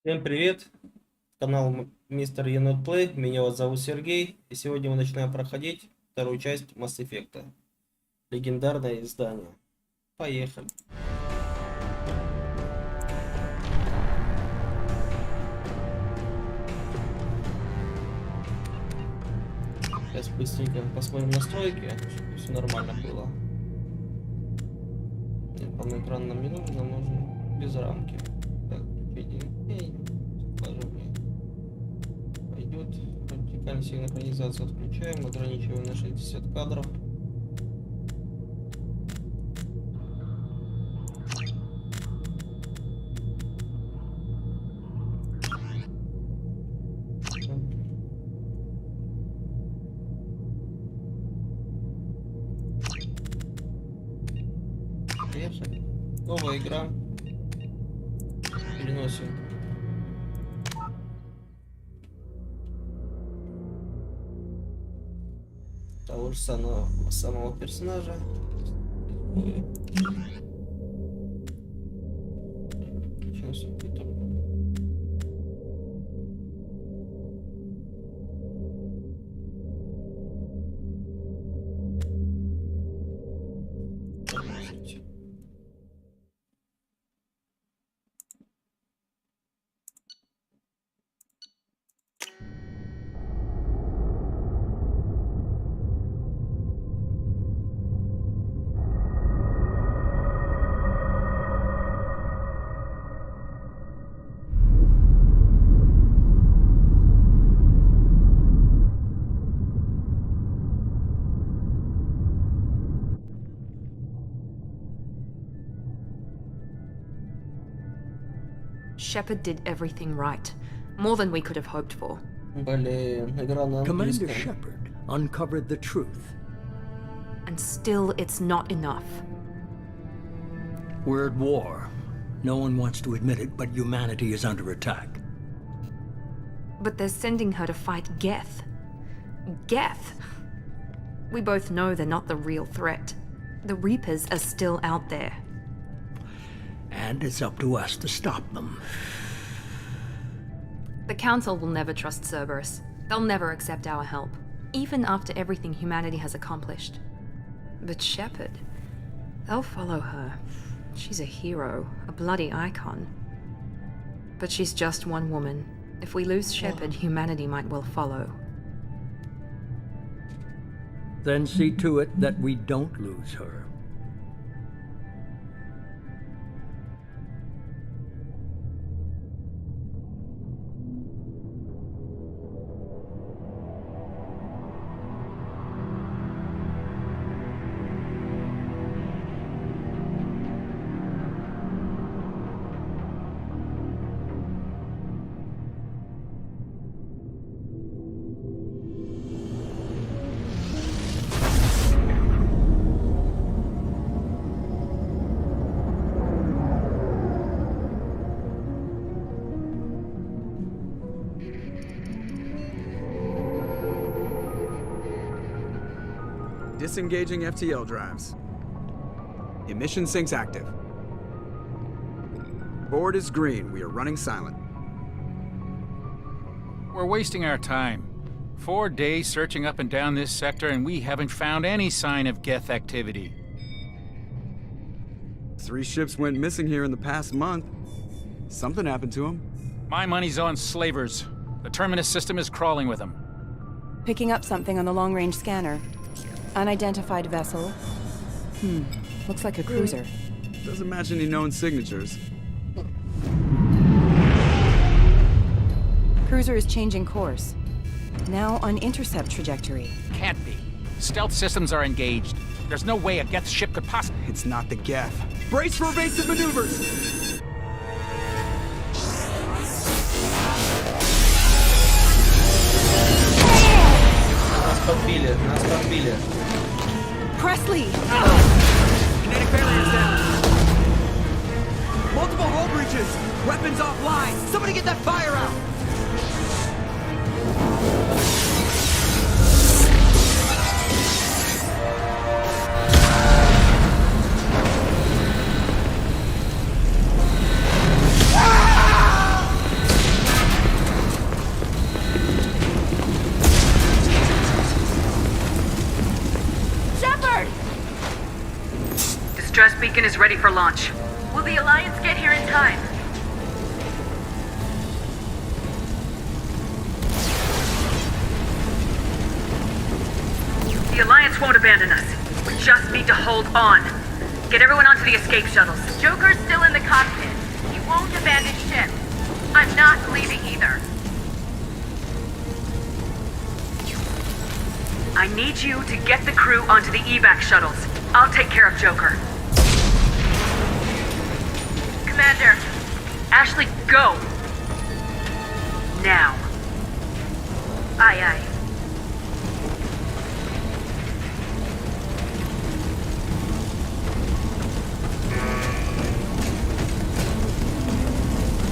Всем привет! Канал Мистер Енот Плей. Меня зовут Сергей. И сегодня мы начинаем проходить вторую часть Mass Effect. Легендарное издание. Поехали! Сейчас быстренько посмотрим настройки, чтобы все нормально было. Нет, по-моему, экран нам не нужен, нам нужен без рамки. Так, положение пойдет. Вертикальную синхронизацию отключаем, ограничиваем на 60 кадров. Новая игра. Переносим. Того же самого персонажа. Shepard did everything right. More than we could have hoped for. Блин, игра на английском. Commander Shepard uncovered the truth. And still, it's not enough. We're at war. No one wants to admit it, but humanity is under attack. But they're sending her to fight Geth. Geth! We both know they're not the real threat. The Reapers are still out there. And it's up to us to stop them. The Council will never trust Cerberus. They'll never accept our help, even after everything humanity has accomplished. But Shepard, they'll follow her. She's a hero, a bloody icon. But she's just one woman. If we lose Shepard, humanity might well follow. Then see to it that we don't lose her. Disengaging FTL drives. Emission sinks active. Board is green. We are running silent. We're wasting our time. 4 days searching up and down this sector, and we haven't found any sign of Geth activity. 3 ships went missing here in the past month. Something happened to them. My money's on slavers. The Terminus system is crawling with them. Picking up something on the long-range scanner. Unidentified vessel. Looks like a cruiser. Doesn't match any known signatures. Cruiser is changing course. Now on intercept trajectory. Can't be. Stealth systems are engaged. There's no way a Geth ship could possibly... It's not the Geth. Brace for evasive maneuvers! Нас подбили. Presley! Kinetic barriers down. Multiple hull breaches. Weapons offline. Somebody get that fire out. beacon is ready for launch. Will the Alliance get here in time? The Alliance won't abandon us. We just need to hold on. Get everyone onto the escape shuttles. Joker's still in the cockpit. He won't abandon ship. I'm not leaving either. I need you to get the crew onto the evac shuttles. I'll take care of Joker. Commander. Ashley, go! Now. Aye, aye.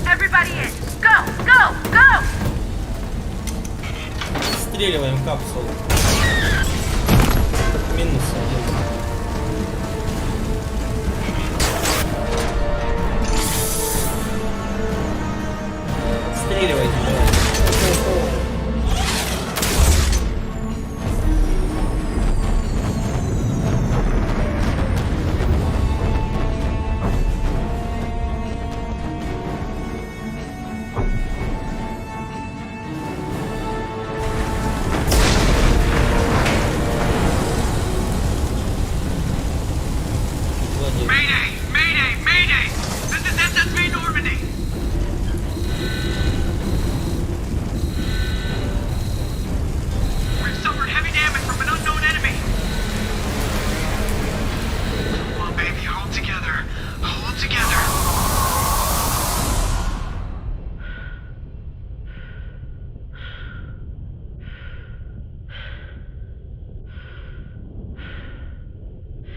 Everybody in! Go! Go! Go! Стреливаем капсулу. Минус один. Стреливайте, давай.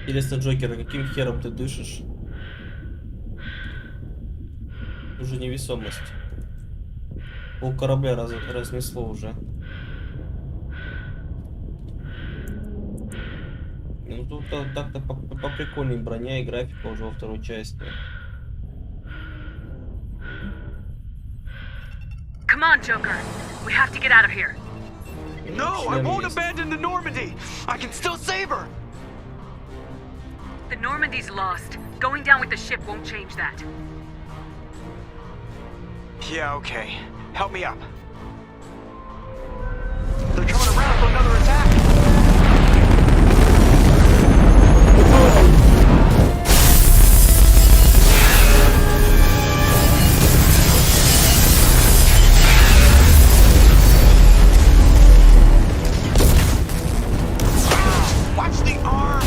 Интересно, Джокер, каким хером ты дышишь? Уже невесомость. Пол корабля разнесло уже. Ну тут так-то поприкольней броня и графика уже во второй части. Come on, Joker. We have to get out of here. No, I won't abandon the Normandy. I can still save her. The Normandy's lost. Going down with the ship won't change that. Yeah, okay. Help me up. They're coming around for another attack. Watch the arm.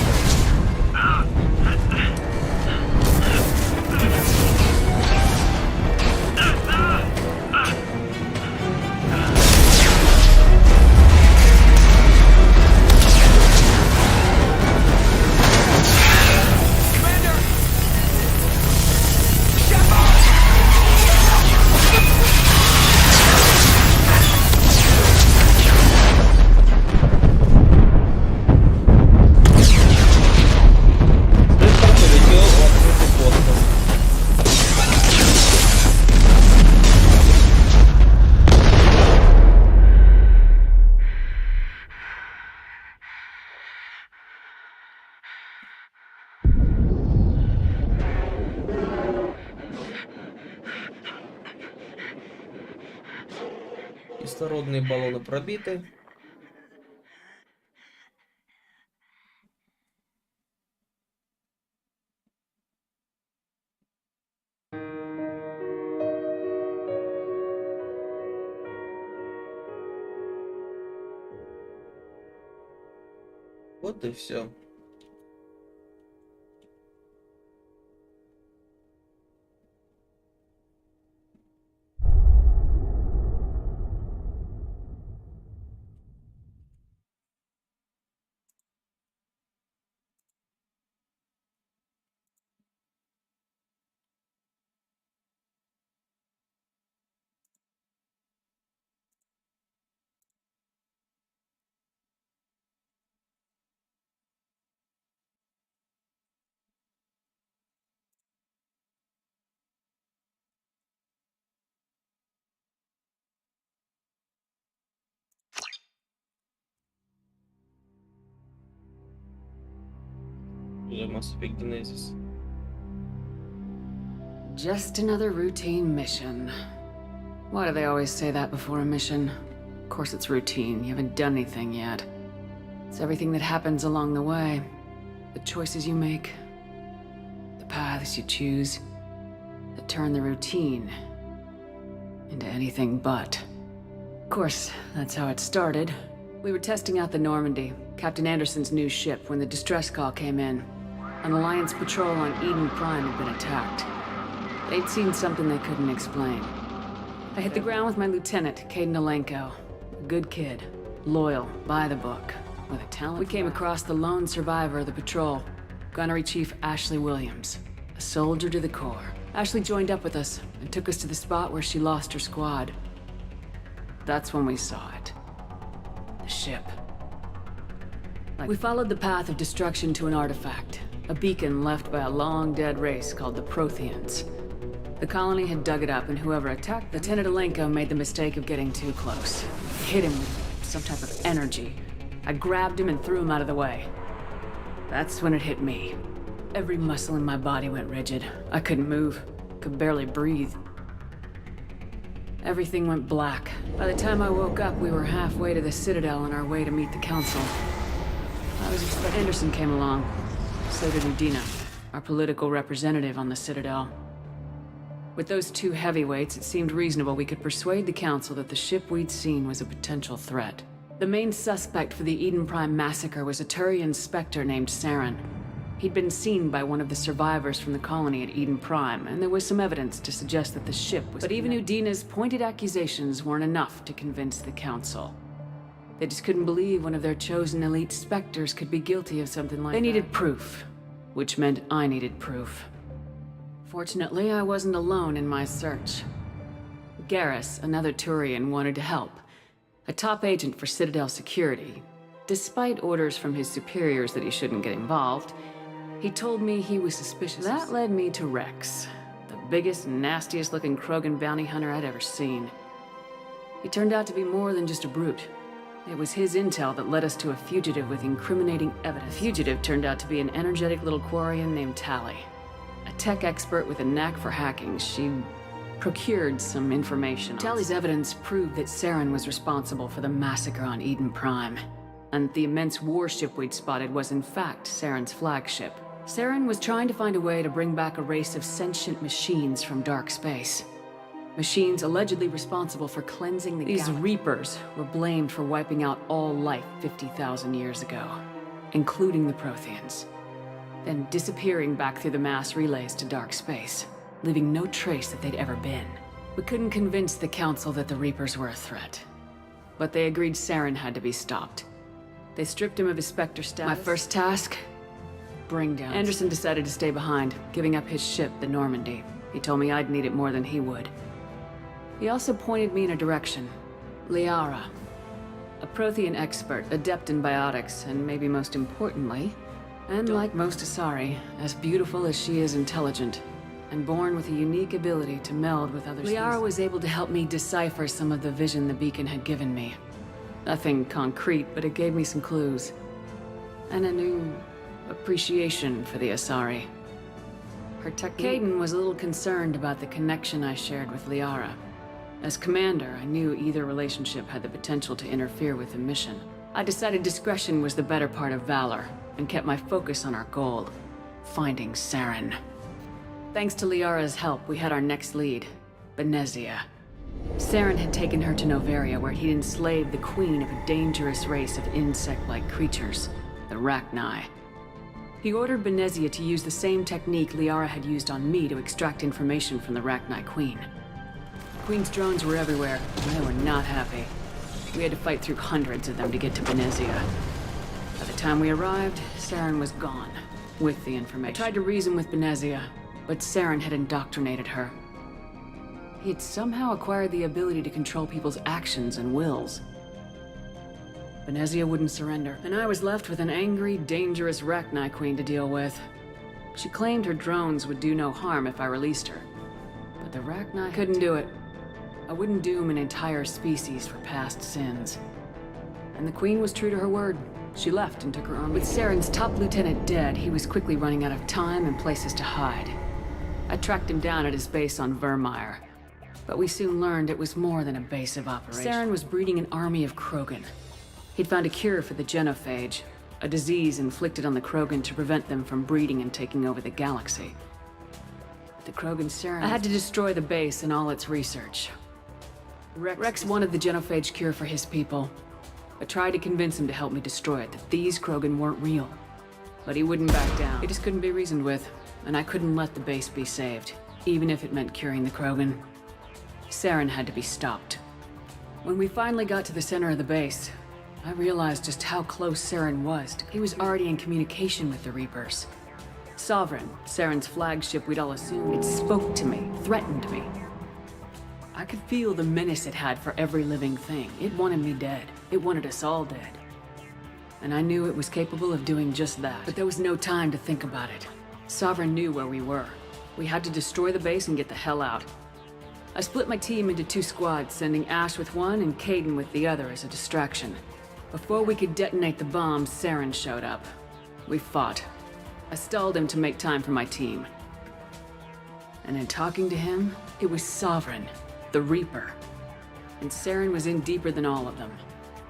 Кислородные баллоны пробиты. Вот и все. Уже Mass Effect Genesis. Just another routine mission. Why do they always say that before a mission? Of course it's routine, you haven't done anything yet. It's everything that happens along the way. The choices you make, the paths you choose, that turn the routine into anything but. Of course, that's how it started. We were testing out the Normandy, Captain Anderson's new ship, when the distress call came in. An Alliance patrol on Eden Prime had been attacked. They'd seen something they couldn't explain. I hit the ground with my lieutenant, Caden Alenko. A good kid, loyal, by the book, with a talent. We came across the lone survivor of the patrol, Gunnery Chief Ashley Williams, a soldier to the core. Ashley joined up with us and took us to the spot where she lost her squad. That's when we saw it. The ship. We followed the path of destruction to an artifact, a beacon left by a long-dead race called the Protheans. The colony had dug it up, and whoever attacked Lieutenant Alenko made the mistake of getting too close. He hit him with some type of energy. I grabbed him and threw him out of the way. That's when it hit me. Every muscle in my body went rigid. I couldn't move, could barely breathe. Everything went black. By the time I woke up, we were halfway to the Citadel on our way to meet the Council. I was expecting Anderson came along. So did Udina, our political representative on the Citadel. With those two heavyweights, it seemed reasonable we could persuade the Council that the ship we'd seen was a potential threat. The main suspect for the Eden Prime massacre was a Turian Spectre named Saren. He'd been seen by one of the survivors from the colony at Eden Prime, and there was some evidence to suggest that the ship was... But even Udina's pointed accusations weren't enough to convince the Council. They just couldn't believe one of their chosen elite Spectres could be guilty of something like that. They needed proof, which meant I needed proof. Fortunately, I wasn't alone in my search. Garrus, another Turian, wanted to help. A top agent for Citadel security. Despite orders from his superiors that he shouldn't get involved, he told me he was suspicious. That led me to Rex, the biggest, nastiest looking Krogan bounty hunter I'd ever seen. He turned out to be more than just a brute. It was his intel that led us to a fugitive with incriminating evidence. The fugitive turned out to be an energetic little Quarian named Tally. A tech expert with a knack for hacking, she procured some information. Tally's evidence proved that Saren was responsible for the massacre on Eden Prime, and the immense warship we'd spotted was in fact Saren's flagship. Saren was trying to find a way to bring back a race of sentient machines from dark space. Machines allegedly responsible for cleansing the galaxy. These Reapers were blamed for wiping out all life 50,000 years ago, including the Protheans. Then disappearing back through the mass relays to dark space, leaving no trace that they'd ever been. We couldn't convince the Council that the Reapers were a threat, but they agreed Saren had to be stopped. They stripped him of his Spectre status. My first task? Bring down. Anderson decided to stay behind, giving up his ship, the Normandy. He told me I'd need it more than he would. He also pointed me in a direction. Liara, a Prothean expert, adept in biotics, and maybe most importantly, and like most Asari, as beautiful as she is intelligent, and born with a unique ability to meld with other species. Liara was able to help me decipher some of the vision the beacon had given me. Nothing concrete, but it gave me some clues. And a new appreciation for the Asari. Her Caden was a little concerned about the connection I shared with Liara. As commander, I knew either relationship had the potential to interfere with the mission. I decided discretion was the better part of valor, and kept my focus on our goal, finding Saren. Thanks to Liara's help, we had our next lead, Benezia. Saren had taken her to Noveria, where he'd enslaved the queen of a dangerous race of insect-like creatures, the Rachni. He ordered Benezia to use the same technique Liara had used on me to extract information from the Rachni queen. The queen's drones were everywhere, and they were not happy. We had to fight through hundreds of them to get to Benezia. By the time we arrived, Saren was gone, with the information. I tried to reason with Benezia, but Saren had indoctrinated her. He had somehow acquired the ability to control people's actions and wills. Benezia wouldn't surrender, and I was left with an angry, dangerous Rachni queen to deal with. She claimed her drones would do no harm if I released her, but the Rachni couldn't do it. I wouldn't doom an entire species for past sins. And the queen was true to her word. She left and took her army. With Saren's top lieutenant dead, he was quickly running out of time and places to hide. I tracked him down at his base on Vermeer, but we soon learned it was more than a base of operations. Saren was breeding an army of Krogan. He'd found a cure for the genophage, a disease inflicted on the Krogan to prevent them from breeding and taking over the galaxy. The Krogan Saren... I had to destroy the base and all its research. Rex wanted the genophage cure for his people. I tried to convince him to help me destroy it, that these Krogan weren't real. But he wouldn't back down. He just couldn't be reasoned with, and I couldn't let the base be saved, even if it meant curing the Krogan. Saren had to be stopped. When we finally got to the center of the base, I realized just how close Saren was. He was already in communication with the Reapers. Sovereign, Saren's flagship we'd all assumed, it spoke to me, threatened me. I could feel the menace it had for every living thing. It wanted me dead. It wanted us all dead. And I knew it was capable of doing just that. But there was no time to think about it. Sovereign knew where we were. We had to destroy the base and get the hell out. I split my team into 2 squads, sending Ash with one and Caden with the other as a distraction. Before we could detonate the bombs, Saren showed up. We fought. I stalled him to make time for my team. And in talking to him, it was Sovereign, the Reaper. And Saren was in deeper than all of them.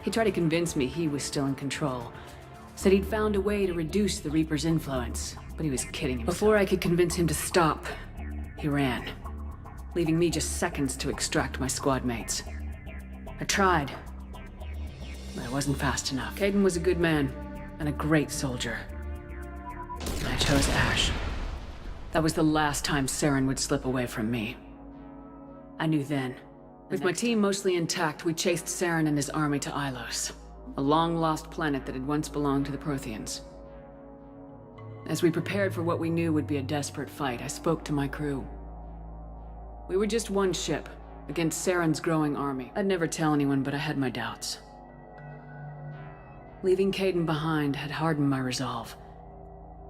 He tried to convince me he was still in control. Said he'd found a way to reduce the Reaper's influence, but he was kidding himself. Before I could convince him to stop, he ran, leaving me just seconds to extract my squad mates. I tried, but I wasn't fast enough. Caden was a good man, and a great soldier. And I chose Ash. That was the last time Saren would slip away from me. I knew then. With my team mostly intact, we chased Saren and his army to Ilos, a long-lost planet that had once belonged to the Protheans. As we prepared for what we knew would be a desperate fight, I spoke to my crew. We were just one ship, against Saren's growing army. I'd never tell anyone, but I had my doubts. Leaving Caden behind had hardened my resolve.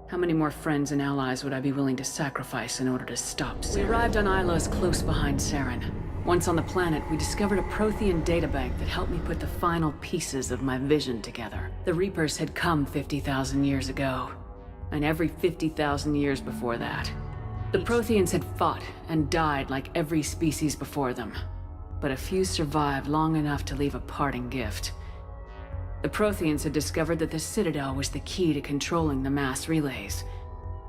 How many more friends and allies would I be willing to sacrifice in order to stop Saren? We arrived on Ilos close behind Saren. Once on the planet, we discovered a Prothean databank that helped me put the final pieces of my vision together. The Reapers had come 50,000 years ago, and every 50,000 years before that. The Protheans had fought and died like every species before them, but a few survived long enough to leave a parting gift. The Protheans had discovered that the Citadel was the key to controlling the mass relays.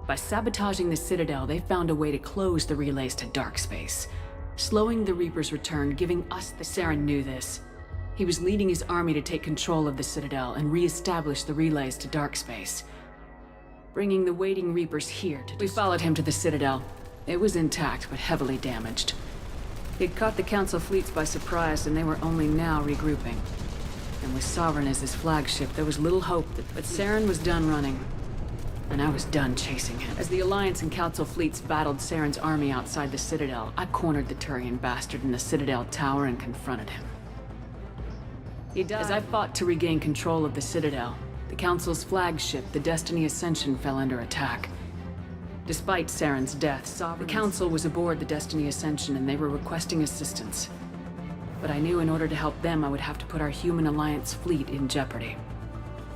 By sabotaging the Citadel, they found a way to close the relays to dark space, slowing the Reaper's return, giving us the... Saren knew this. He was leading his army to take control of the Citadel and re-establish the relays to dark space, bringing the waiting Reapers here to... We followed him to the Citadel. It was intact, but heavily damaged. He'd caught the Council fleets by surprise, and they were only now regrouping. And with Sovereign as his flagship, there was little hope that... But Saren was done running, and I was done chasing him. As the Alliance and Council fleets battled Saren's army outside the Citadel, I cornered the Turian bastard in the Citadel tower and confronted him. He died. As I fought to regain control of the Citadel, the Council's flagship, the Destiny Ascension, fell under attack. Despite Saren's death, the Council was aboard the Destiny Ascension and they were requesting assistance. But I knew in order to help them, I would have to put our human Alliance fleet in jeopardy.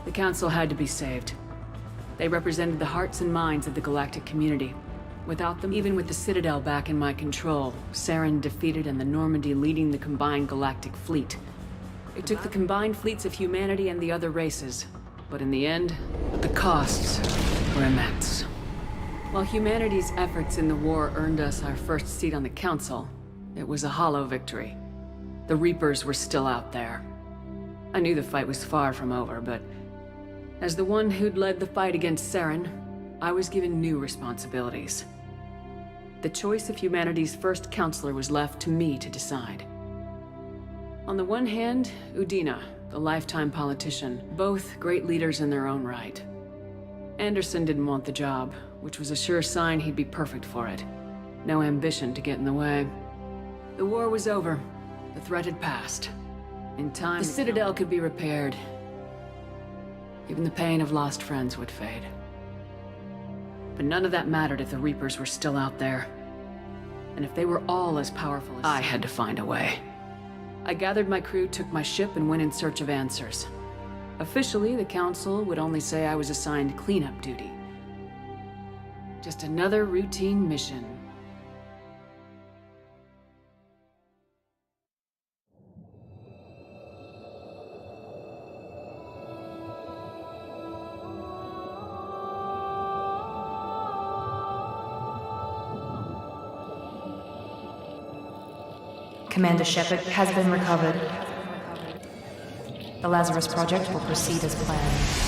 The Council had to be saved. They represented the hearts and minds of the galactic community. Without them, even with the Citadel back in my control, Saren defeated and the Normandy leading the combined galactic fleet. It took the combined fleets of humanity and the other races, but in the end, the costs were immense. While humanity's efforts in the war earned us our first seat on the Council, it was a hollow victory. The Reapers were still out there. I knew the fight was far from over, but as the one who'd led the fight against Saren, I was given new responsibilities. The choice of humanity's first counselor was left to me to decide. On the one hand, Udina, the lifetime politician, both great leaders in their own right. Anderson didn't want the job, which was a sure sign he'd be perfect for it. No ambition to get in the way. The war was over. The threat had passed. In time, the Citadel could be repaired. Even the pain of lost friends would fade. But none of that mattered if the Reapers were still out there. And if they were all as powerful as I had to find a way. I gathered my crew, took my ship, and went in search of answers. Officially, the Council would only say I was assigned cleanup duty. Just another routine mission, Commander Shepard has been recovered. The Lazarus Project will proceed as planned.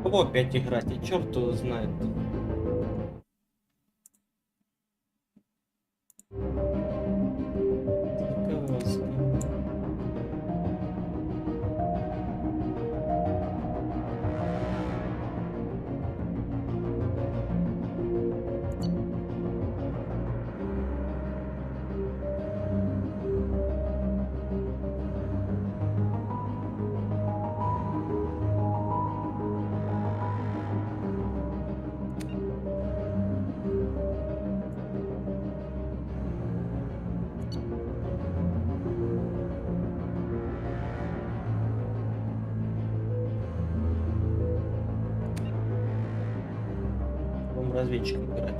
Кого опять играть? И черт его знает. Разведчик играть.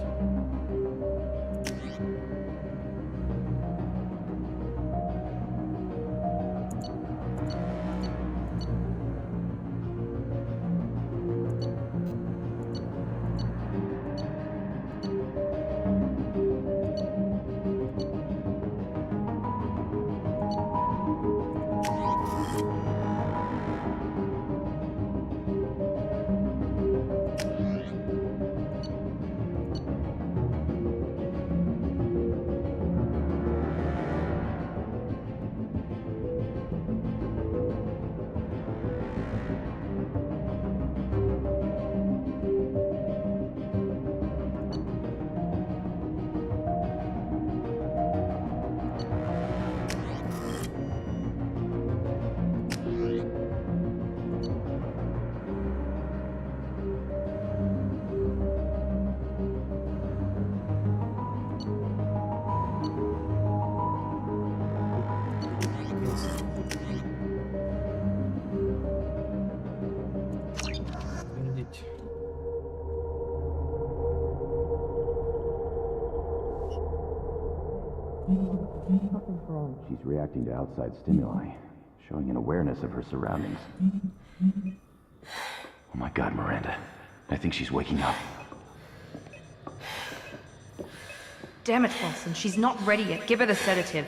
She's reacting to outside stimuli, showing an awareness of her surroundings. Oh my God, Miranda. I think she's waking up. Damn it, Wilson. She's not ready yet. Give her the sedative.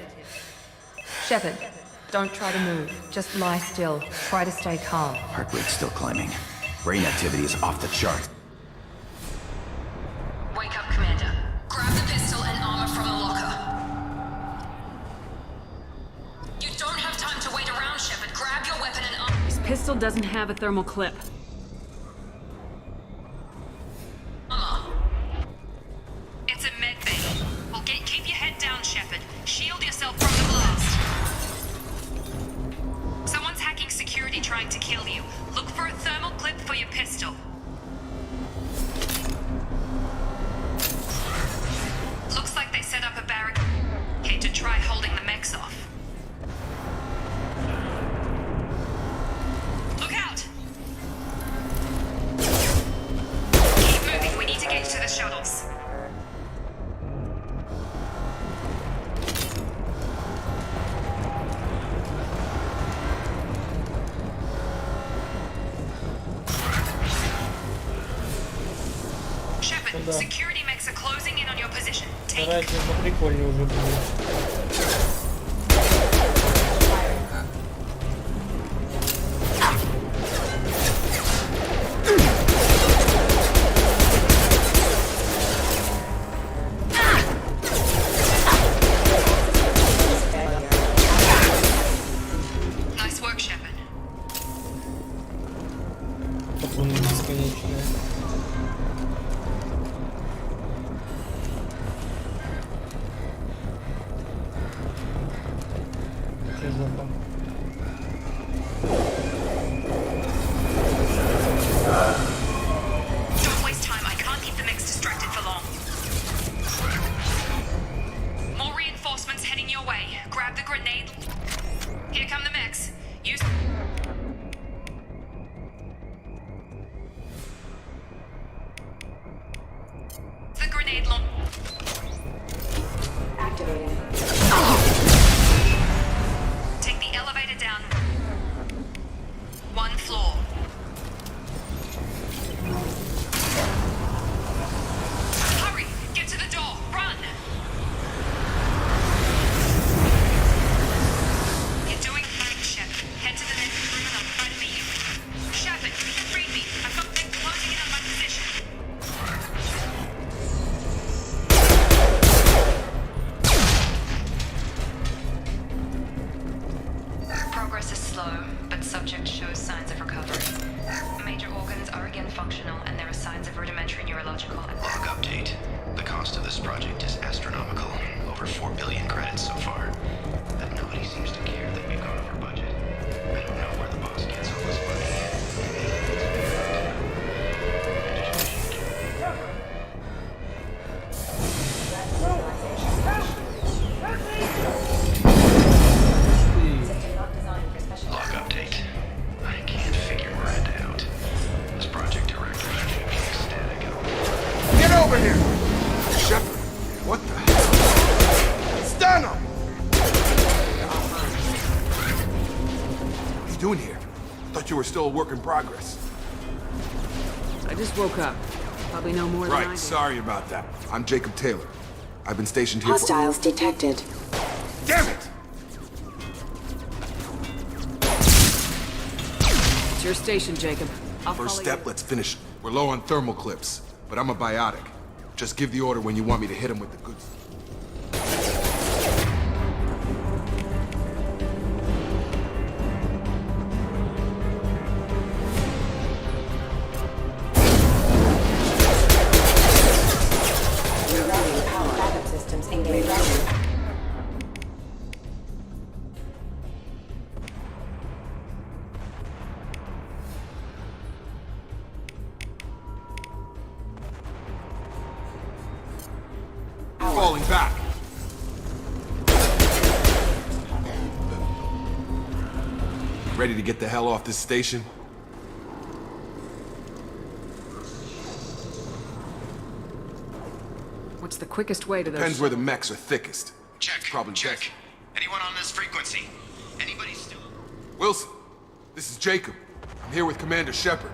Shepard, don't try to move. Just lie still. Try to stay calm. Heart rate's still climbing. Brain activity is off the chart. Wake up, Commander. Grab the pistol and armor from the locker. You don't have time to wait around, Shepard. Grab your weapon and armor. This pistol doesn't have a thermal clip. It's a med bay. Well, keep your head down, Shepard. Shield yourself from the blast. Someone's hacking security trying to kill you. Look for a thermal clip for your pistol. Looks like they set up a barricade to try holding the mechs off. Look out! Keep moving, we need to get to the shuttles. Shepard, security mechs are closing in on your position. Take Раньше поприкольнее уже было. Nice work, Shepard. Патроны бесконечные. Жопа. Don't waste time. I can't keep the mechs distracted for long. More reinforcements heading your way. Grab the grenade. Here come the mechs. Use the grenade launch. Activating. Take the elevator down. One floor. Hurry! Get to the door! Run! You're doing fine, Shepard. Head to the next room and I'll try to meet you. Shepard, read me. I've got them closing in on my position. Progress is slow, but subject shows signs of recovery. Major organs are again functional, and there are signs of rudimentary neurological and... Log update. The cost of this project is astronomical. Over 4 billion credits so far. But nobody seems to care that we've gone over budget. I don't know where the boss gets all this money. Log update. I can't figure Miranda out. This project director should be ecstatic. Get over here! Shepard, what the hell? Stun him! What are you doing here? Thought you were still a work in progress. I just woke up. Probably know more than I do. Right, sorry about that. I'm Jacob Taylor. I've been stationed here Hostiles detected. Damn it! It's your station, Jacob. I'll First follow step, you. let's finish. We're low on thermal clips, but I'm a biotic. Just give the order when you want me to hit him with the goods. Rerouting power backup systems engaged. Falling back. Ready to get the hell off this station? What's the quickest way to those... Depends where the mechs are thickest. Check. Probably check. best. Anyone on this frequency? Anybody still? Wilson, this is Jacob. I'm here with Commander Shepard.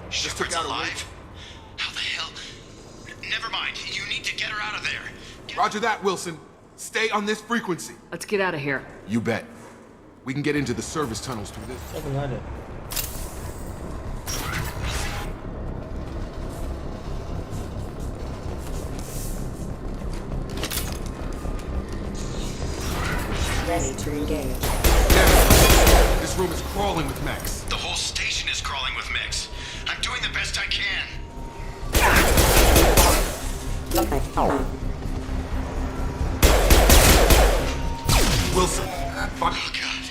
Just took Shepard's out a alive? How the hell? Never mind. You need to get her out of there. Roger that, Wilson. Stay on this frequency. Let's get out of here. You bet. We can get into the service tunnels through this. Погнали. Ready to engage. Yeah. This room is crawling with mechs. The whole station is crawling with mechs. I'm doing the best I can. Wilson. Fuck. Oh, God.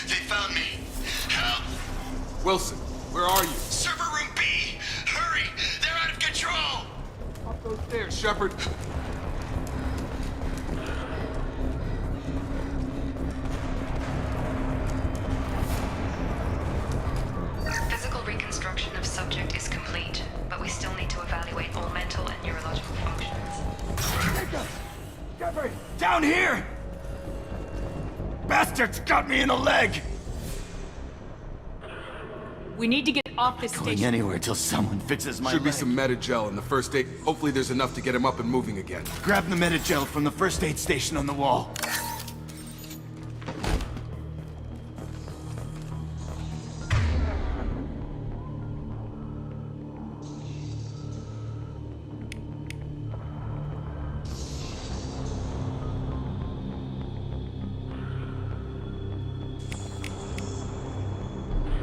They found me. Help. Wilson, where are you? Server room B. Hurry. They're out of control. Up those stairs, Shepard. Physical reconstruction of subject is complete, but we still need to evaluate all mental and neurological functions. Jeffrey, down here! Bastards got me in the leg! We need to get off this Going station. anywhere till someone fixes my Should be leg. some Metagel in the first aid. Hopefully there's enough to get him up and moving again. Grab the Metagel from the first aid station on the wall.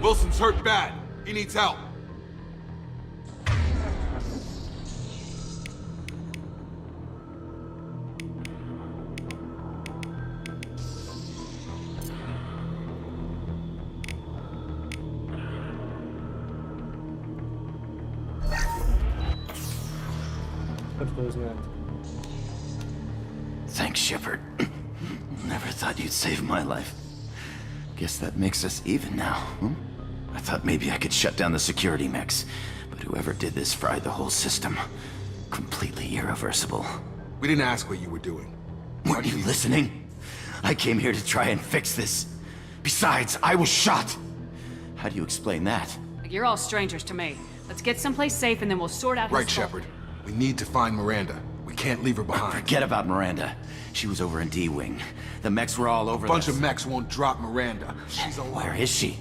Wilson's hurt bad. He needs help. Кто знает. Thanks, Shepard. Never thought you'd save my life. Guess that makes us even now, hmm? I thought maybe I could shut down the security mechs, but whoever did this fried the whole system. Completely irreversible. We didn't ask what you were doing. Weren't you listening? I came here to try and fix this. Besides, I was shot. How do you explain that? You're all strangers to me. Let's get someplace safe and then we'll sort out Right, his fault. Shepard. We need to find Miranda. We can't leave her behind. Forget about Miranda. She was over in D-Wing. The mechs were all over A bunch this. of mechs won't drop Miranda. She's alive. Where is she?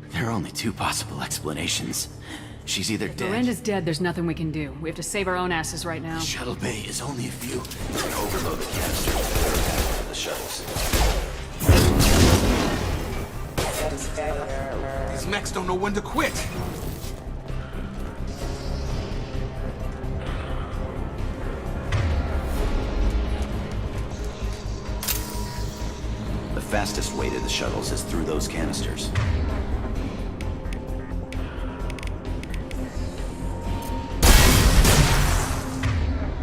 There are only two possible explanations. She's either dead. Miranda's dead, there's nothing we can do. We have to save our own asses right now. The shuttle bay is only a few. We're gonna overload the canister for the shuttles. These mechs don't know when to quit. The fastest way to the shuttles is through those canisters.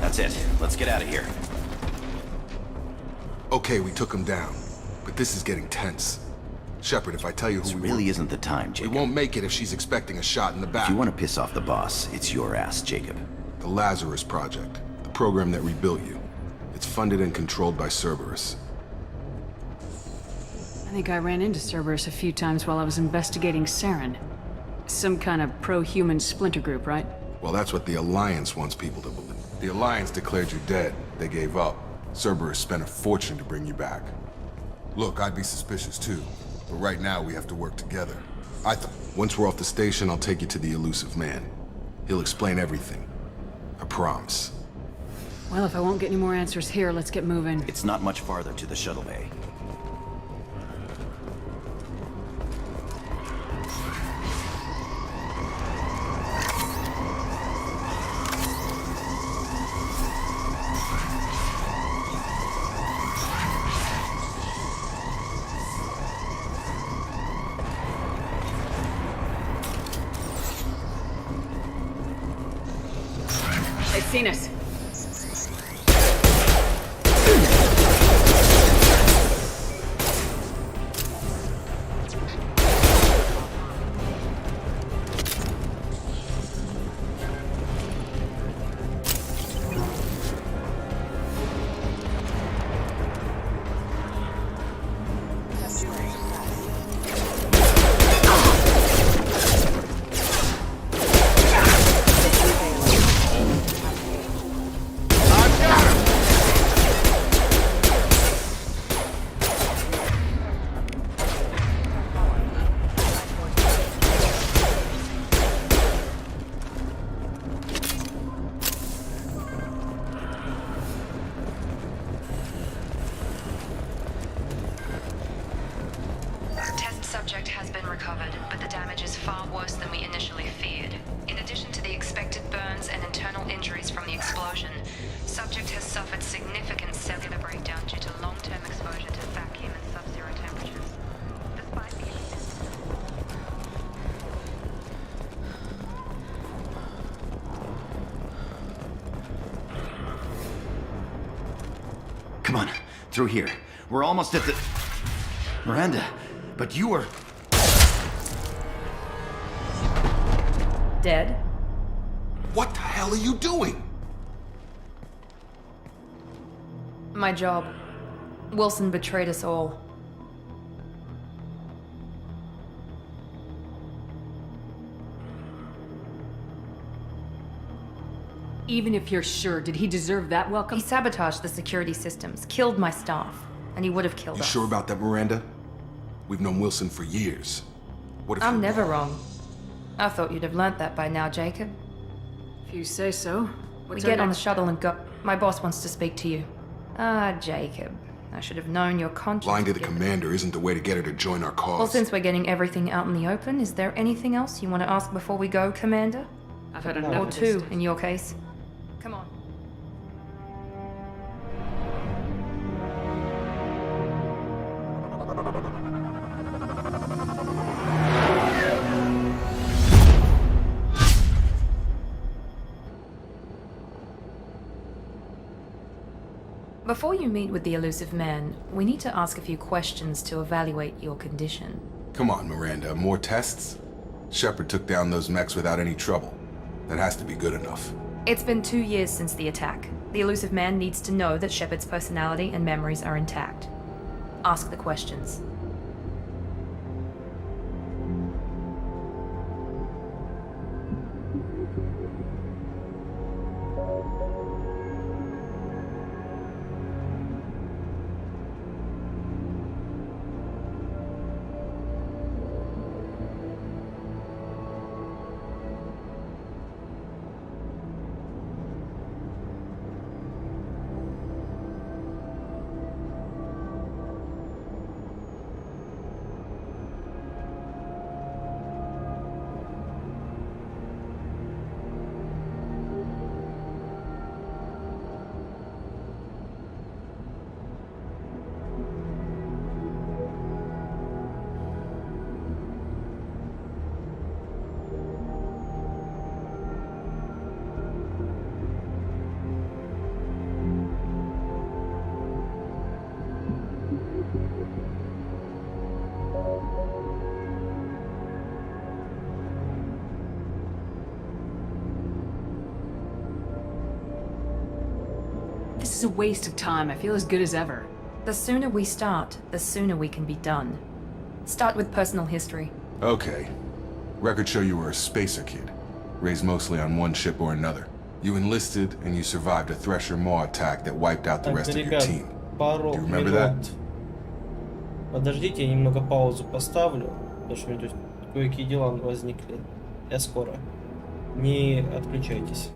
That's it. Let's get out of here. Okay, we took him down. But this is getting tense. Shepard, if I tell you who This we really were, isn't the time, we Jacob. won't make it if she's expecting a shot in the back. If you want to piss off the boss, it's your ass, Jacob. The Lazarus Project, the program that rebuilt you. It's funded and controlled by Cerberus. I think I ran into Cerberus a few times while I was investigating Saren. Some kind of pro-human splinter group, right? Well, that's what the Alliance wants people to believe. The Alliance declared you dead. They gave up. Cerberus spent a fortune to bring you back. Look, I'd be suspicious too. But right now, we have to work together. Once we're off the station, I'll take you to the elusive man. He'll explain everything. I promise. Well, if I won't get any more answers here, let's get moving. It's not much farther to the shuttle bay. They've seen us. Subject has been recovered, but the damage is far worse than we initially feared. In addition to the expected burns and internal injuries from the explosion, subject has suffered significant cellular breakdown due to long-term exposure to vacuum and sub-zero temperatures. Despite the Come on, through here. We're almost at the... Miranda, but you were... Dead? What the hell are you doing? My job. Wilson betrayed us all. Even if you're sure, did he deserve that welcome? He sabotaged the security systems, killed my staff, and he would have killed You us. sure about that, Miranda? We've known Wilson for years. What if I'm you're never wrong. I thought you'd have learnt that by now, Jacob. If you say so. We get on the shuttle and go. My boss wants to speak to you. Ah, Jacob. I should have known your conscience. Lying to would the give- commander isn't the way to get her to join our cause. Well, since we're getting everything out in the open, is there anything else you want to ask before we go, Commander? I've had enough Or of this two, stuff. in your case. Come on. Before you meet with the elusive man, we need to ask a few questions to evaluate your condition. Come on, Miranda, more tests? Shepard took down those mechs without any trouble. That has to be good enough. It's been 2 years since the attack. The elusive man needs to know that Shepard's personality and memories are intact. Ask the questions. This is a waste of time. I feel as good as ever. The sooner we start, the sooner we can be done. Start with personal history. Okay. Records show you were a spacer kid, raised mostly on one ship or another. You enlisted and you survived a Thresher Maw attack that wiped out the Так, rest of your ребят, team. пару Do you remember that? минут. Подождите, я немного паузу поставлю, потому что у меня тут кое-какие дела возникли. Я скоро. Не отключайтесь.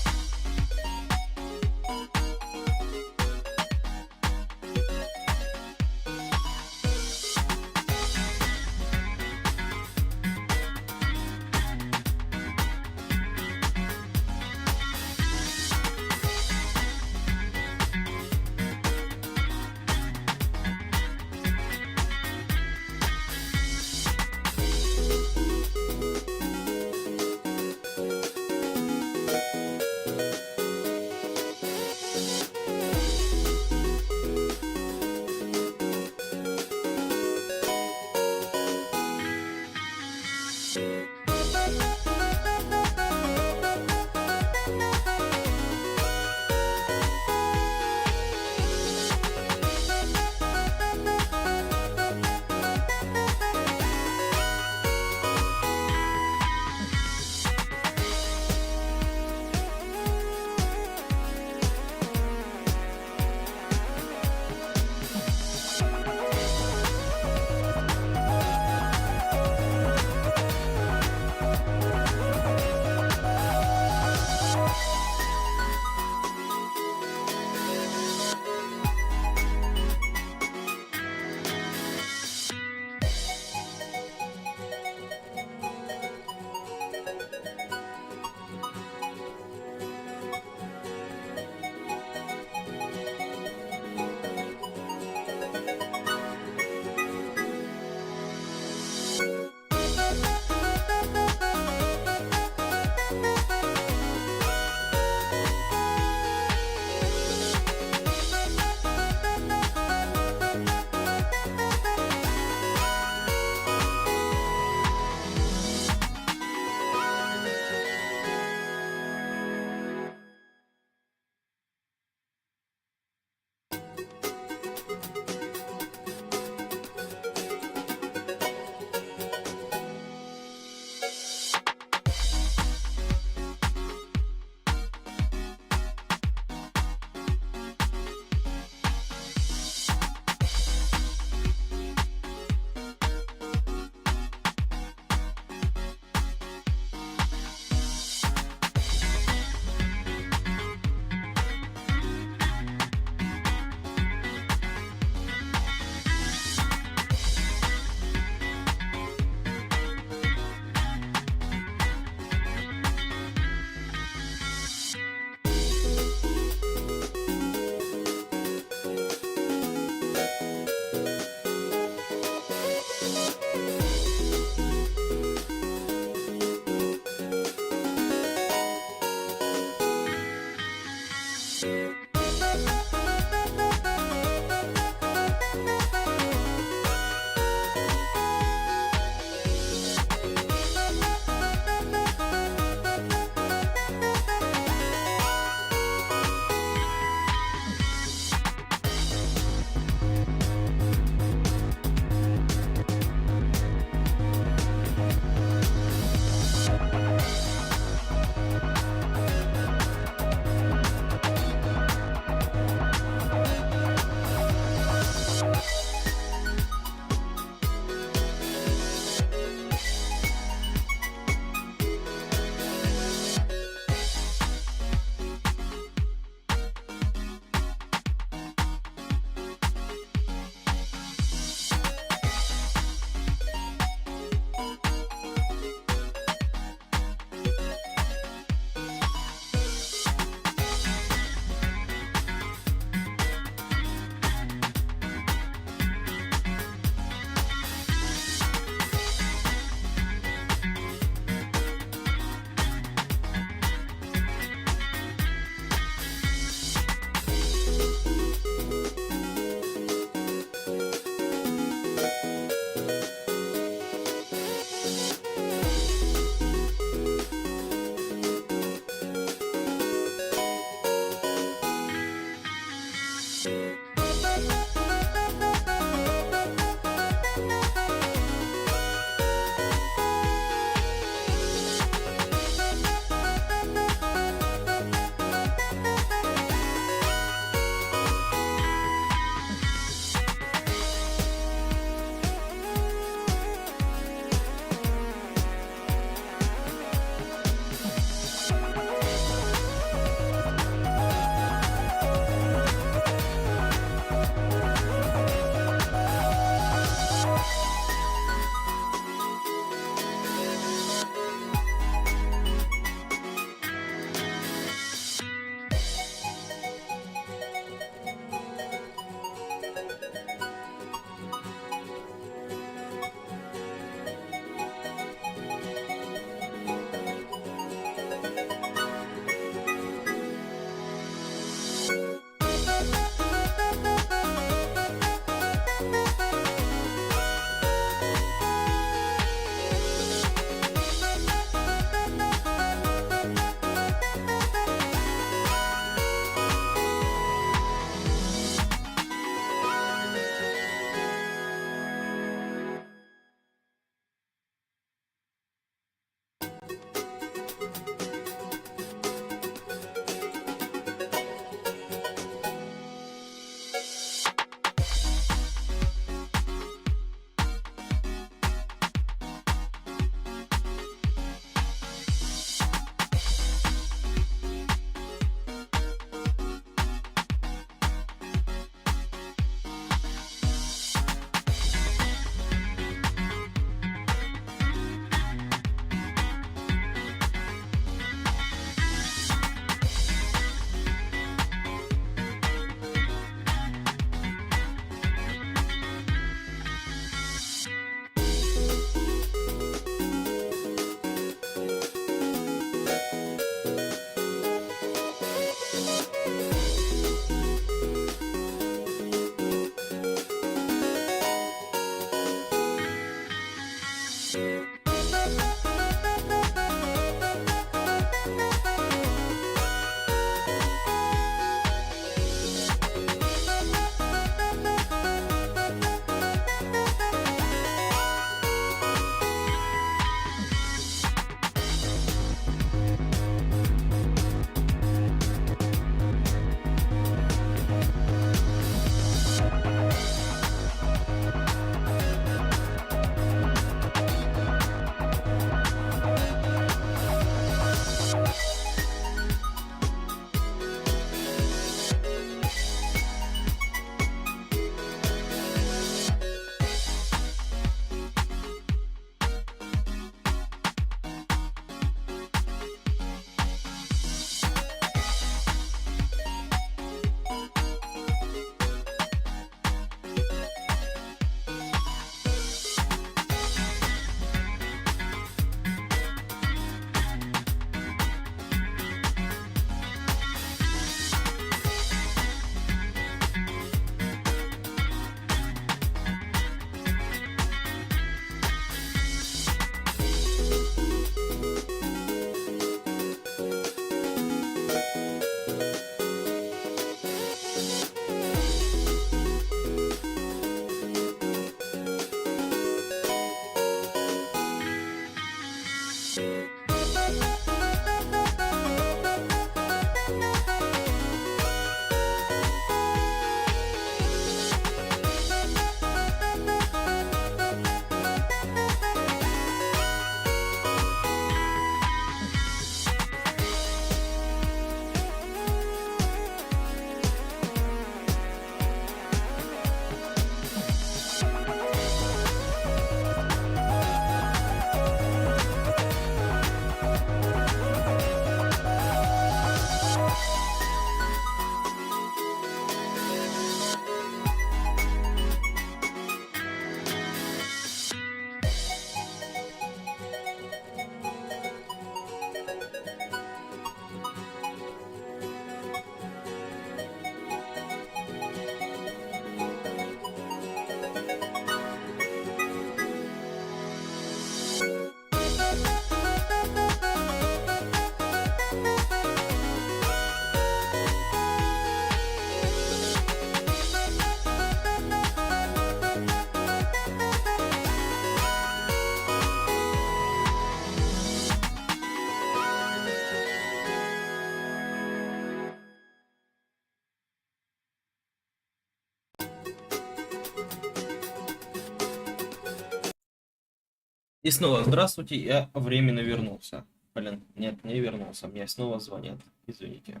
И снова здравствуйте, я временно вернулся. Блин, нет, не вернулся, мне снова звонят, извините.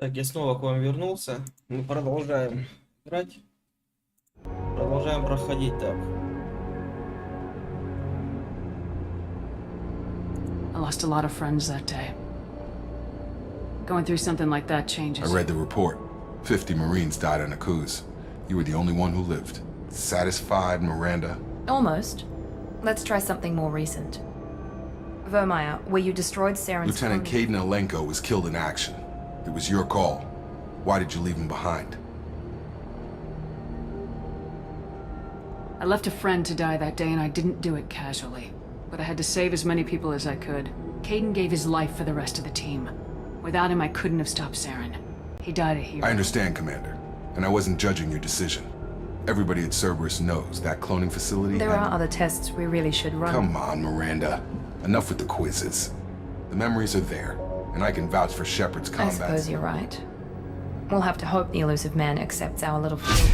Так, я снова к вам вернулся. Мы продолжаем играть. Продолжаем проходить так. I lost a lot of friends that day. Going through something like that changes. I read the report. 50 Marines died in a cruise. You were the only one who lived. Satisfied, Miranda? Almost. Let's try something more recent. Vermeer, where you destroyed Saren's Lieutenant colony. Caden Alenko was killed in action. It was your call. Why did you leave him behind? I left a friend to die that day and I didn't do it casually. But I had to save as many people as I could. Caden gave his life for the rest of the team. Without him, I couldn't have stopped Saren. He died a hero. I understand, Commander. And I wasn't judging your decision. Everybody at Cerberus knows that cloning facility There are other tests we really should run. Come on, Miranda. Enough with the quizzes. The memories are there, and I can vouch for Shepard's I combat. suppose you're right. We'll have to hope the elusive man accepts our little field.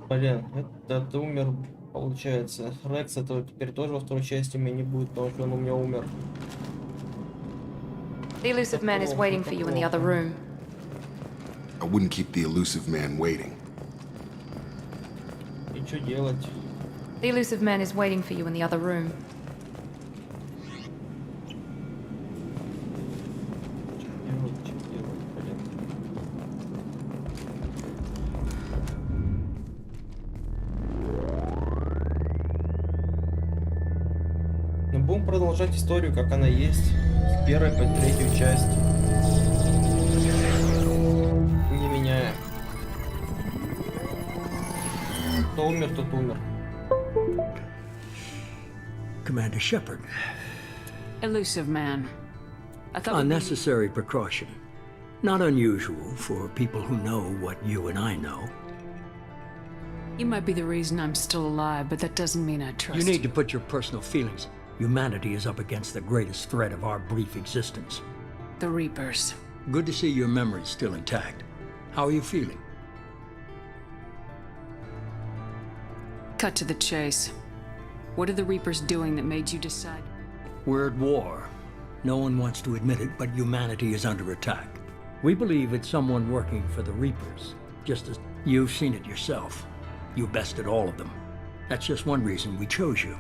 Блин, этот умер, получается. Рекс этого теперь тоже во второй части у меня не будет, потому что он у меня умер. The elusive man is waiting for you in the other room. I wouldn't keep the elusive man waiting. И что делать? The elusive man is waiting for you in the other room. Что делать, блин? Ну, будем продолжать историю, как она есть. С первой по третью часть. Не меняя. Кто умер, тот умер. Commander Shepard. Elusive man. I thought we'd be- Unnecessary precaution. Not unusual for people who know what you and I know. You might be the reason I'm still alive, but that doesn't mean I trust You need to put your personal feelings. Humanity is up against the greatest threat of our brief existence. the Reapers. Good to see your memory's still intact. How are you feeling? Cut to the chase. What are the Reapers doing that made you decide? We're at war. No one wants to admit it, but humanity is under attack. We believe it's someone working for the Reapers, just as you've seen it yourself. You bested all of them. That's just one reason we chose you.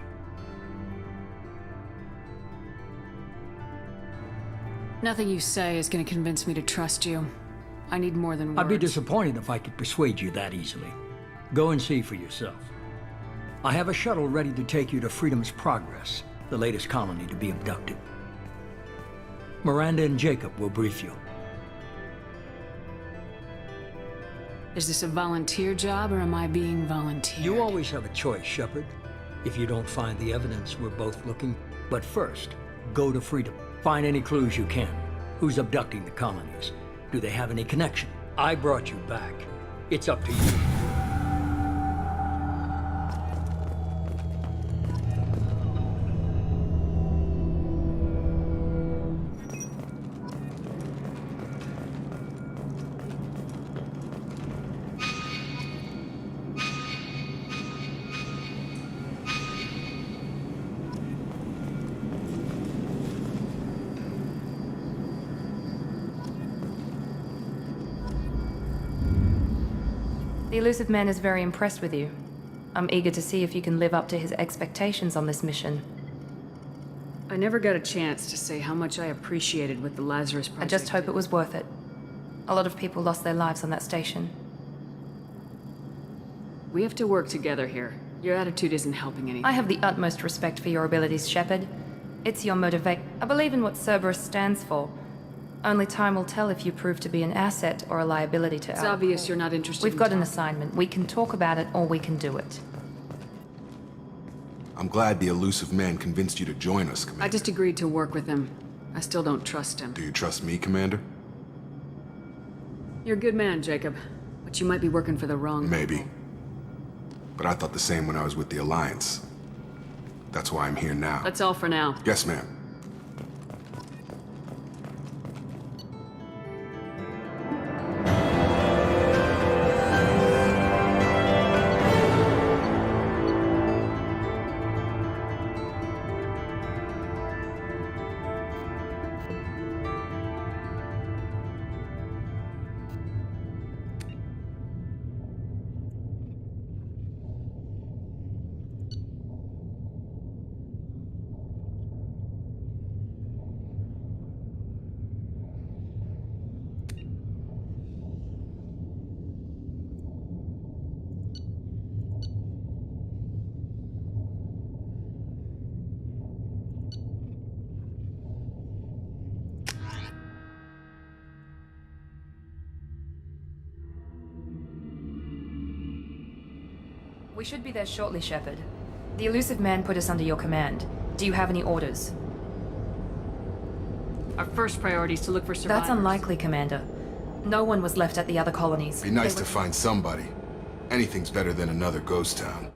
Nothing you say is going to convince me to trust you. I need more than words. I'd be disappointed if I could persuade you that easily. Go and see for yourself. I have a shuttle ready to take you to Freedom's Progress, the latest colony to be abducted. Miranda and Jacob will brief you. Is this a volunteer job, or am I being volunteered? You always have a choice, Shepard. If you don't find the evidence we're both looking. But first, go to Freedom. Find any clues you can. Who's abducting the colonies? Do they have any connection? I brought you back. It's up to you. The elusive man is very impressed with you. I'm eager to see if you can live up to his expectations on this mission. I never got a chance to say how much I appreciated what the Lazarus I Project just hope did. it was worth it. A lot of people lost their lives on that station. We have to work together here. Your attitude isn't helping anything. I have the utmost respect for your abilities, Shepard. It's your motivation. I believe in what Cerberus stands for. Only time will tell if you prove to be an asset or a liability to It's our obvious cause. you're not interested We've in got an talking. assignment. We can talk about it or we can do it. I'm glad the elusive man convinced you to join us, Commander. I just agreed to work with him. I still don't trust him. Do you trust me, Commander? You're a good man, Jacob. But you might be working for the wrong Maybe. people. But I thought the same when I was with the Alliance. That's why I'm here now. That's all for now. Yes, ma'am. We should be there shortly, Shepard. The elusive man put us under your command. Do you have any orders? Our first priority is to look for survivors. That's unlikely, Commander. No one was left at the other colonies. Be nice to find somebody. Anything's better than another ghost town.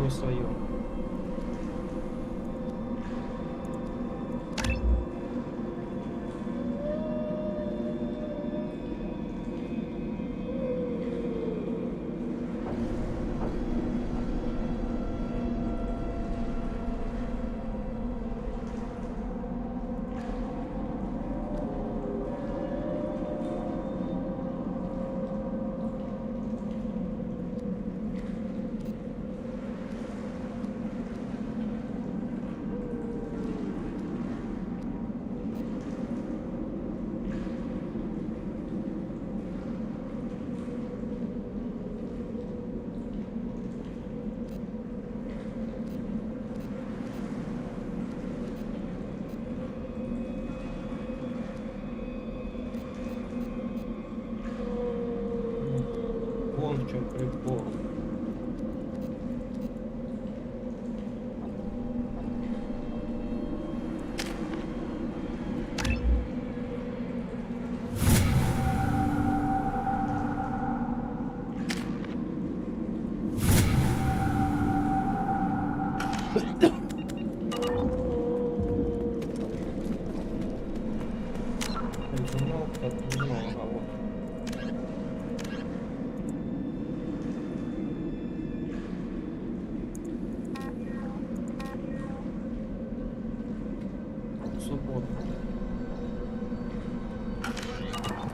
Свою. Вон в чем прикол.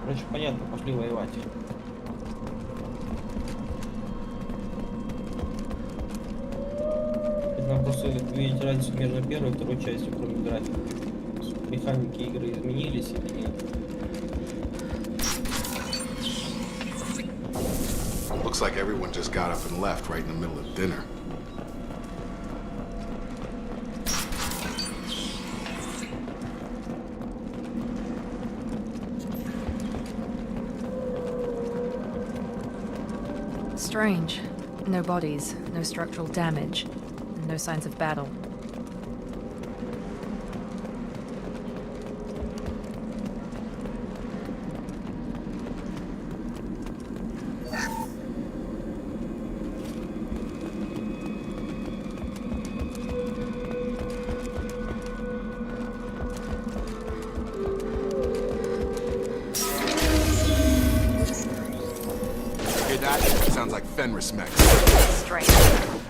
Короче, понятно, пошли воевать. Нам просто видеть разницу между первой и второй частью, кроме графики. Механики игры изменились или нет? Looks like everyone just got up and left right in the middle of dinner. Strange. No bodies, no structural damage, no signs of battle. Sounds like Fenris mech. Strange.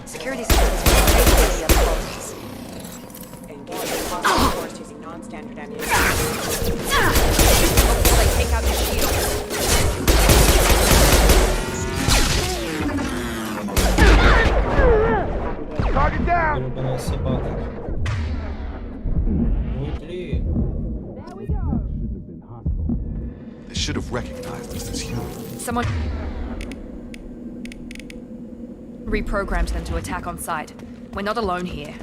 Security systems are the other colonies. Engaging hostile force using non-standard ammunition. Hopefully they take out the shield. Гребаная собака. Внутри. recognize us as human. Someone reprogrammed them to attack on sight. We're not alone here.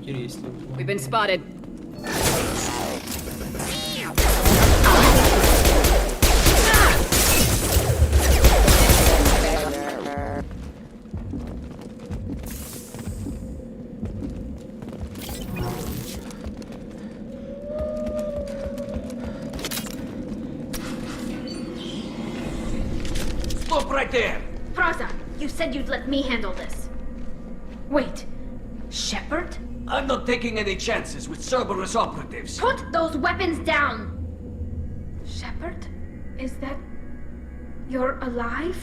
Интересно. We've been spotted. Stop right there! Praza, you said you'd let me handle this. Wait, Shepard? I'm not taking any chances with Cerberus operatives. Put those weapons down! Shepard? Is that... you're alive?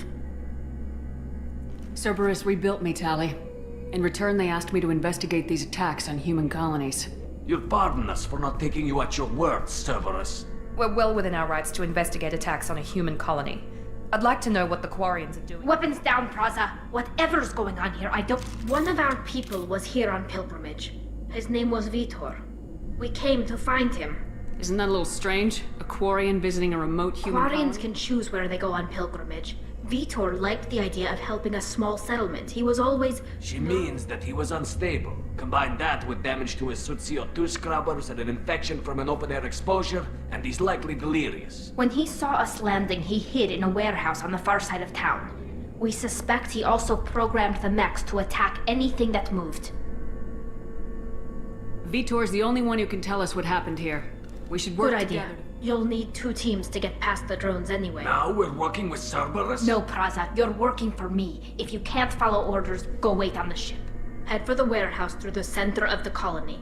Cerberus rebuilt me, Tali. In return, they asked me to investigate these attacks on human colonies. You'll pardon us for not taking you at your word, Cerberus. We're well within our rights to investigate attacks on a human colony. I'd like to know what the Quarians are doing. Weapons down, Praza. Whatever's going on here, I don't... One of our people was here on pilgrimage. His name was Vitor. We came to find him. Isn't that a little strange? A Quarian visiting a remote human Quarians colony? can choose where they go on pilgrimage. Vitor liked the idea of helping a small settlement. He was always... She means that he was unstable. Combine that with damage to his suit CO2 scrubbers and an infection from an open-air exposure, and he's likely delirious. When he saw us landing, he hid in a warehouse on the far side of town. We suspect he also programmed the mechs to attack anything that moved. Vitor's the only one who can tell us what happened here. We should work Good idea. together. You'll need 2 teams to get past the drones anyway. Now we're working with Cerberus? No, Praza. You're working for me. If you can't follow orders, go wait on the ship. Head for the warehouse through the center of the colony.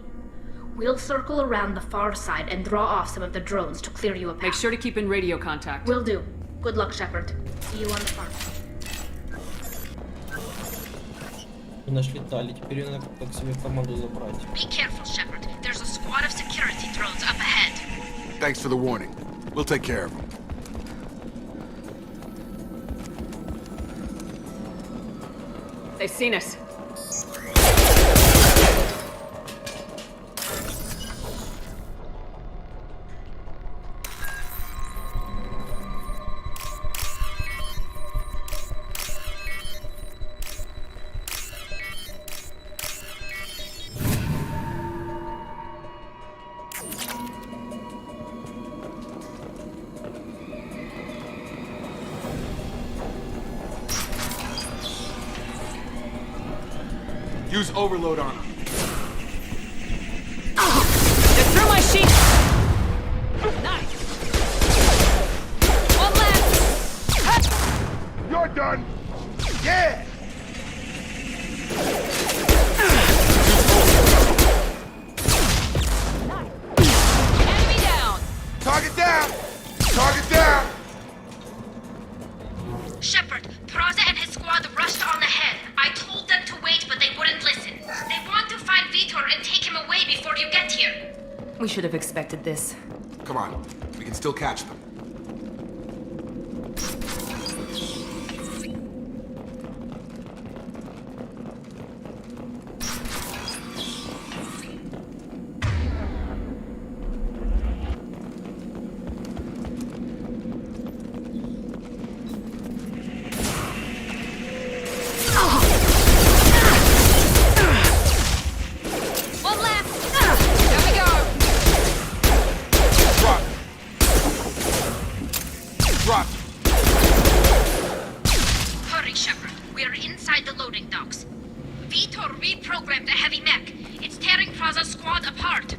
We'll circle around the far side and draw off some of the drones to clear you a path. Make sure to keep in radio contact. Will do. Good luck, Shepard. See you on the farm. Мы нашли Тали, теперь надо как себе команду забрать. Be careful, Shepard. There's a squad of security drones up ahead. Thanks for the warning. We'll take care of them. They've seen us. Use overload on them. They're through my sheet! Nice! One left! You're done! Yeah! Enemy down! Target down! Target down! Shepard, Praza and his squad rushed on ahead. I told them to wait, but they wouldn't listen. They want to find Vitor and take him away before you get here. We should have expected this. Come on, we can still catch them. Drop. Hurry, Shepard. We are inside the loading docks. Vitor reprogrammed the heavy mech. It's tearing Praza's squad apart.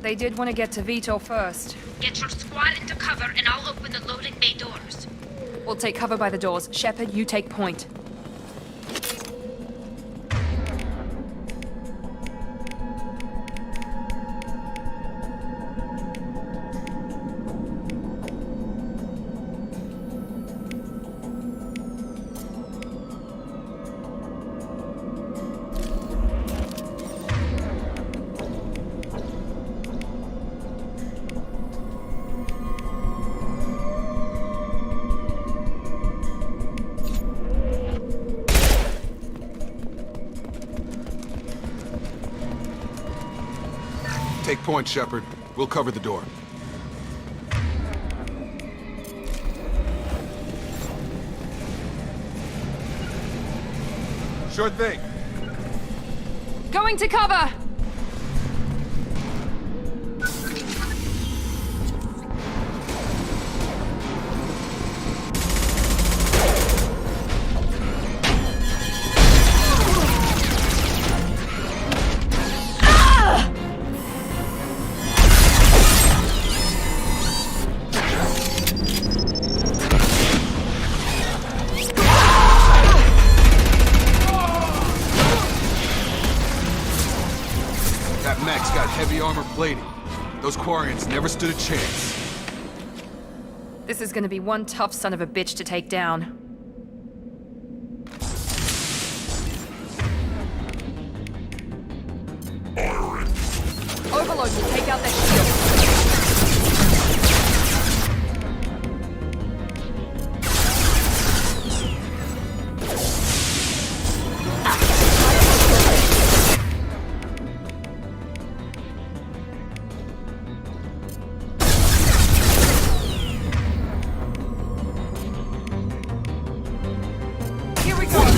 They did want to get to Vito first. Get your squad into cover and I'll open the loading bay doors. We'll take cover by the doors. Shepard, you take point. Take point, Shepard. We'll cover the door. Sure thing. Going to cover! That mech's got heavy armor plating. Those Quarians never stood a chance. This is gonna be one tough son of a bitch to take down. Overload will take out their shield.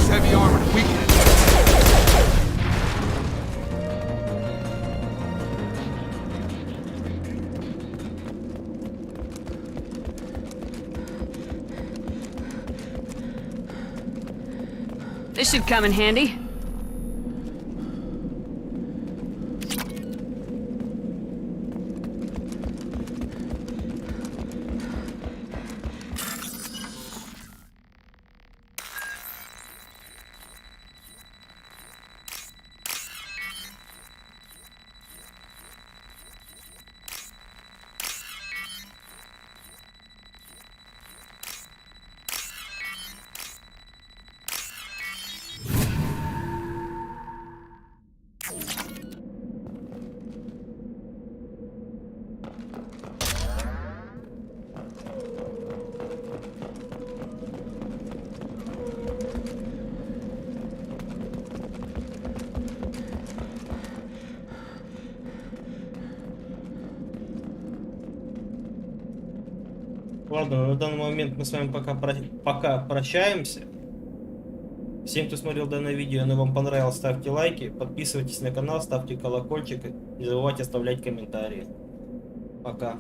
Heavy armor, weaken it. This should come in handy. Ладно, на данный момент мы с вами пока прощаемся. Всем, кто смотрел данное видео, оно вам понравилось, ставьте лайки, подписывайтесь на канал, ставьте колокольчик, не забывайте оставлять комментарии. Пока.